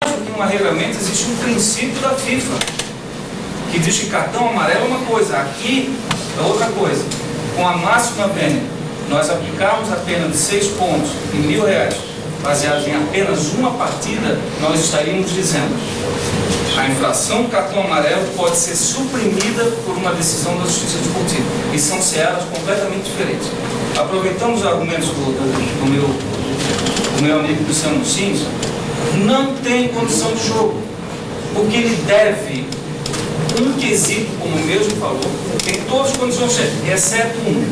do que um arregramento, existe um princípio da FIFA, que diz que cartão amarelo é uma coisa, aqui é outra coisa. Com a máxima vênia, nós aplicarmos a pena de 6 pontos e R$1.000, baseados em apenas uma partida, nós estaríamos dizendo: a infração do cartão amarelo pode ser suprimida por uma decisão da Justiça Desportiva. E são searas completamente diferentes. Aproveitamos os argumentos do meu amigo Luciano Sims, não tem condição de jogo, porque ele deve um quesito, como o mesmo falou, tem todas as condições, exceto um.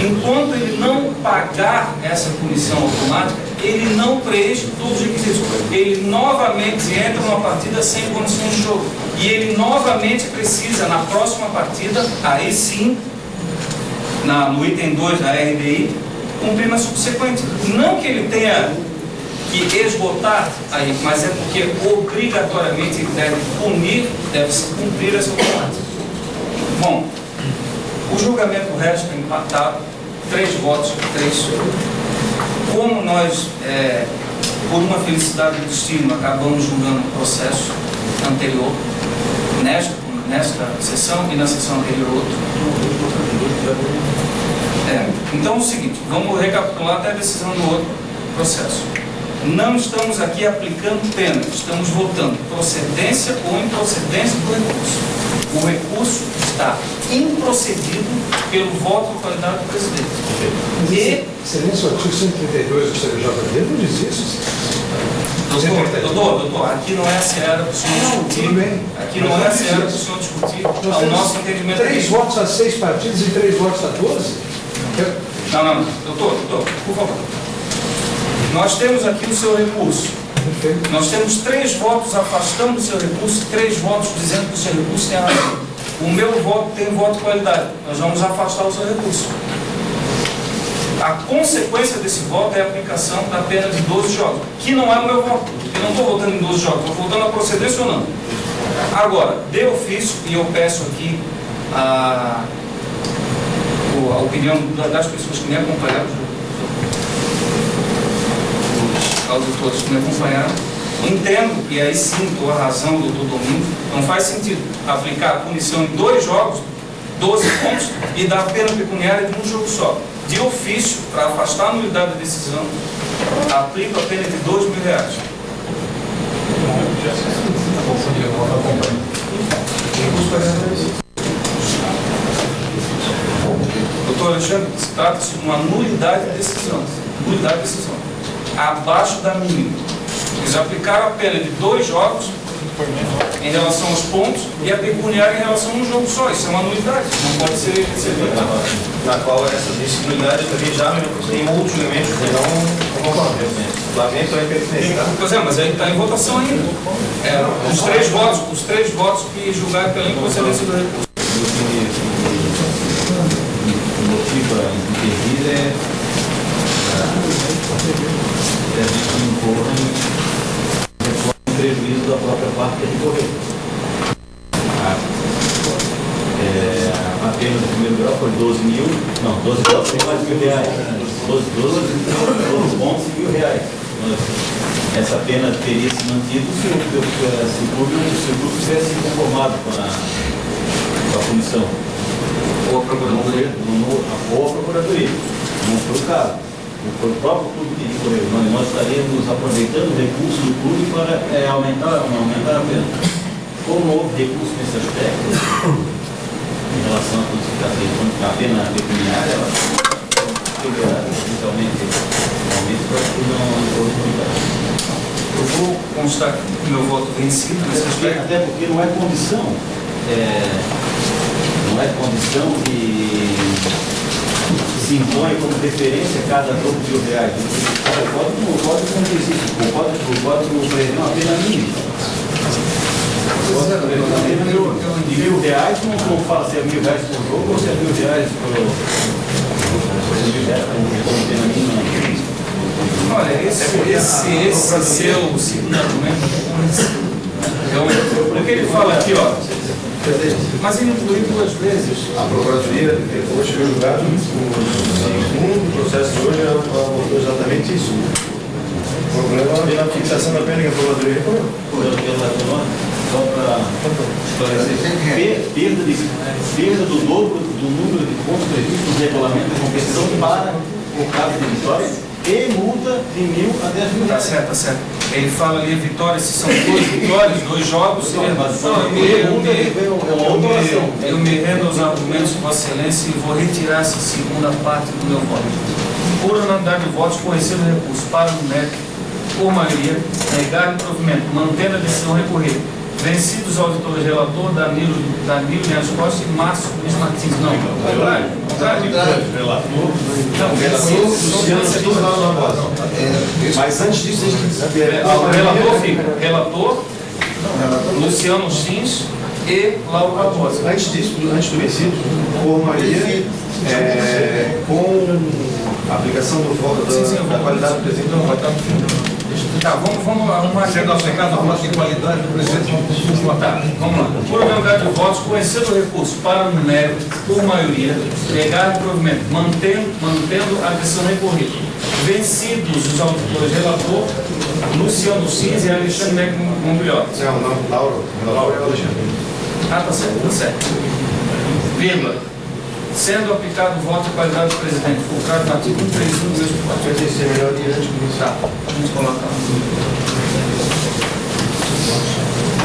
Enquanto ele não pagar essa punição automática, ele não preenche todos os requisitos. Ele novamente entra numa partida sem condições de jogo. E ele novamente precisa, na próxima partida, aí sim, no item 2 da RDI, cumprir na subsequente. Não que ele tenha que esgotar aí, mas é porque obrigatoriamente ele deve punir, deve cumprir essa automática. Bom, o julgamento resta empatado, 3 votos, 3. Como nós, por uma felicidade do destino, acabamos julgando o processo anterior, nesta sessão e na sessão anterior outro. Então é o seguinte, vamos recapitular até a decisão do outro processo. Não estamos aqui aplicando pena, estamos votando procedência ou improcedência do recurso. O recurso está improcedido pelo voto da qualidade do presidente. Excelência, o artigo 132 do CBJD não diz isso? Doutor, aqui não é a seara do senhor discutir. Aqui não é a seara do senhor discutir. O nosso entendimento 3 votos a 6 partidos e 3 votos a 12? Não. Doutor, por favor. Nós temos aqui o seu recurso. Nós temos 3 votos afastando o seu recurso, 3 votos dizendo que o seu recurso tem razão. O meu voto tem voto de qualidade. Nós vamos afastar o seu recurso. A consequência desse voto é a aplicação da pena de 12 jogos, que não é o meu voto. Eu não estou votando em 12 jogos, estou votando a procedência ou não. Agora, de ofício, e eu peço aqui a opinião das pessoas que me acompanharam, os auditores que me acompanharam, entendo, e aí sim estou a razão do doutor Domingos, não faz sentido aplicar a punição em 2 jogos, 12 pontos, e dar a pena pecuniária de um jogo só. De ofício, para afastar a nulidade da decisão, aplico a pena de R$2.000. Doutor Alexandre, trata-se de uma nulidade de decisão. Nulidade de decisão. Abaixo da mínima. Eles aplicaram a pena de 2 jogos em relação aos pontos e a pecuniária em relação a um jogo só. Isso é uma nulidade, não pode ser feita. Na qual essa nulidade também já tem outros elementos que não concordam. O lamento é pertinente. Pois é, mas aí está em votação ainda. Os três votos que julgaram pela improcedência do recurso. O motivo a intervir é a gente não incorra em prejuízo da própria parte que recorreu. A pena do primeiro grau foi 12 votos tem mais R$1.000. 12 pontos e R$1.000. Essa pena teria se mantido se o clube tivesse conformado com a punição. Ou a Procuradoria. Ou a Procuradoria. Não foi o caso. Foi o próprio clube que recorreu. Nós estaríamos aproveitando o recurso do clube para aumentar a pena. Como houve recurso nesse aspecto, em relação à classificação, a pena pecuniária, ela foi liberada oficialmente. Realmente, eu acho que não houve novidade. Eu vou constar o meu voto vencido nesse aspecto. Até porque não é condição que se impõe como referência cada jogo de R$1.000. O código não existe. O código prevê uma pena mínima. De R$1.000 não fala se é R$1.000 por jogo ou se é R$1.000 por pena mínima. Olha, esse seu segundo argumento, o que ele fala aqui, ó, mas ele incluiu 2 vezes. A Procuradoria, hoje foi julgado, o segundo processo de hoje abordou exatamente isso. O problema é na fixação da pena que a Procuradoria recorreu. Só para esclarecer, perda do dobro do número de pontos previstos no regulamento de competição para o caso de vitória e multa de 1.000 a 10.000 Tá reais. certo, tá certo. Ele fala ali, vitória, se são 2 vitórias, 2 jogos, eu me rendo aos argumentos de Vossa Excelência e vou retirar essa segunda parte do meu voto. Por unanimidade de votos, conhecido o recurso para o mérito, por maioria, negar o provimento, mantendo a decisão recorrida. Vencidos os auditores relator, Danilo Neves Costa e Márcio Luiz Martins. Não, contrário. Mas antes disso, a gente tem que saber. O relator fica. Relator, Luciano Schins e Lauro Barbosa. Antes disso, antes do vencido, por maioria, com a aplicação da qualidade do presidente, não vai estar no fim. Tá, vamos arrumar aqui. Chega ao secado, a voz de qualidade do presidente. Tá, vamos lá. Por unanimidade de votos, conhecendo o recurso para o mérito, por maioria, negar o provimento, mantendo a decisão recorrida. Vencidos os auditores relator, Luciano Schins e Alexandre Neco Mobilhote. Não, Lauro e Alexandre. Ah, tá certo, tá certo. Vírgula. Sendo aplicado o voto de qualidade do presidente, fulcrado no artigo 131 do mesmo Vai código. ter que ser melhor e antes do Tá, a gente coloca.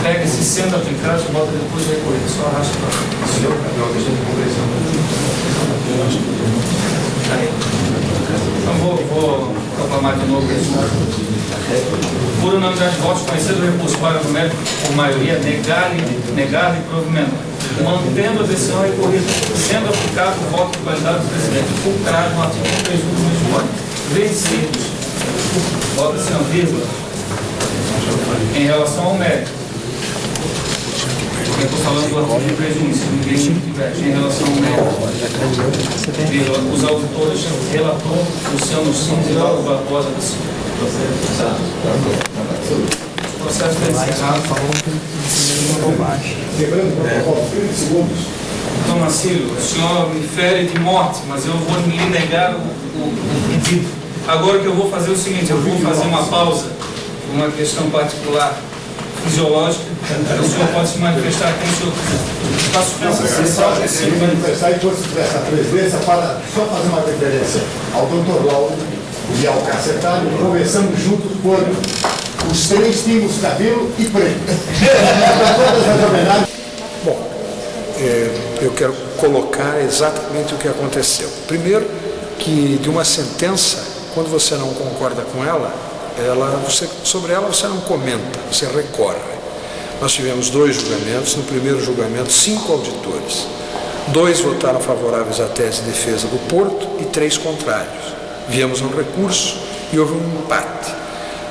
Pega-se sendo aplicado, bota depois de recorrido, só arrasta para cá. Entendeu? É uma questão de compreensão. Aí. Então vou proclamar de novo o resultado. Por unanimidade de votos, conhecido o recurso para o mérito por maioria, negar-lhe provimento, mantendo a decisão recorrida, sendo aplicado o voto de qualidade do presidente, fulcrado no artigo 31 do mesmo código. Vencidos, bota-se uma vírgula, em relação ao mérito. Eu estou falando do artigo de prejuízo, se ninguém tiver, em relação ao mérito. Vírgula, os auditores, relator, Luciano Schins e Lauro Barbosa da Silva. O processo está encerrado. Lembrando, 30 segundos. Então, Marcílio, o senhor me fere de morte, mas eu vou lhe negar o pedido. Agora o que eu vou fazer é o seguinte, eu vou fazer uma pausa, uma questão particular fisiológica, o senhor pode se manifestar como o senhor quiser. Está suspensa a sessão. Manifestar em força dessa presidência para só fazer uma referência ao Dr. Lauro e ao Cacetário, conversamos juntos quando os 3 tínhamos cabelo e preto. Todas as homenagens. Bom, eu quero colocar exatamente o que aconteceu. Primeiro, que de uma sentença, quando você não concorda com ela, sobre ela você não comenta, você recorre. Nós tivemos 2 julgamentos. No primeiro julgamento, 5 auditores. 2 votaram favoráveis à tese de defesa do Porto e 3 contrários. Viemos um recurso e houve um empate.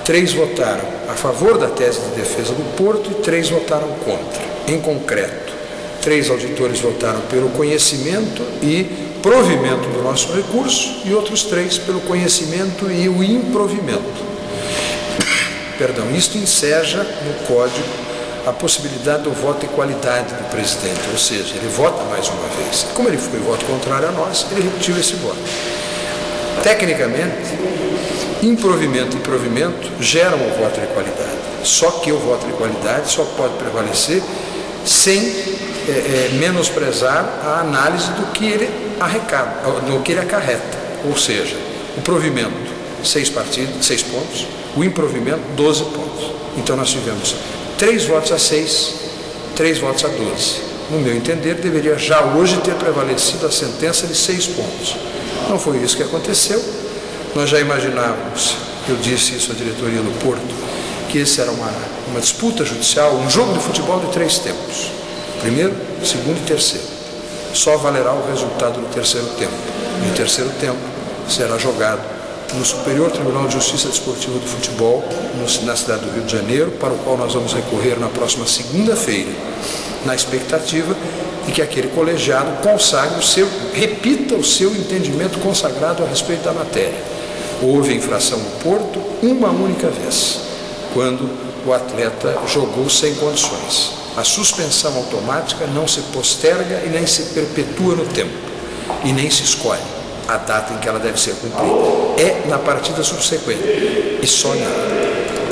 3 votaram a favor da tese de defesa do Porto e 3 votaram contra. Em concreto, 3 auditores votaram pelo conhecimento e provimento do nosso recurso e outros 3 pelo conhecimento e o improvimento. Perdão, isto enseja no Código a possibilidade do voto de qualidade do presidente, ou seja, ele vota mais uma vez. Como ele foi voto contrário a nós, ele repetiu esse voto. Tecnicamente, improvimento e provimento geram o voto de qualidade. Só que o voto de qualidade só pode prevalecer sem menosprezar a análise do que ele acarreta. Ou seja, o provimento, 6 pontos, o improvimento, 12 pontos. Então nós tivemos 3 votos a 6, 3 votos a 12. No meu entender, deveria já hoje ter prevalecido a sentença de 6 pontos. Não foi isso que aconteceu. Nós já imaginávamos, eu disse isso à diretoria do Porto, que esse era uma disputa judicial, um jogo de futebol de 3 tempos. Primeiro, segundo e terceiro. Só valerá o resultado do terceiro tempo. E o terceiro tempo será jogado no Superior Tribunal de Justiça Desportiva do Futebol, na cidade do Rio de Janeiro, para o qual nós vamos recorrer na próxima segunda-feira, na expectativa de que aquele colegiado repita o seu entendimento consagrado a respeito da matéria. Houve infração no Porto uma única vez, quando o atleta jogou sem condições. A suspensão automática não se posterga e nem se perpetua no tempo, e nem se escolhe. a data em que ela deve ser cumprida. É na partida subsequente, e só nela.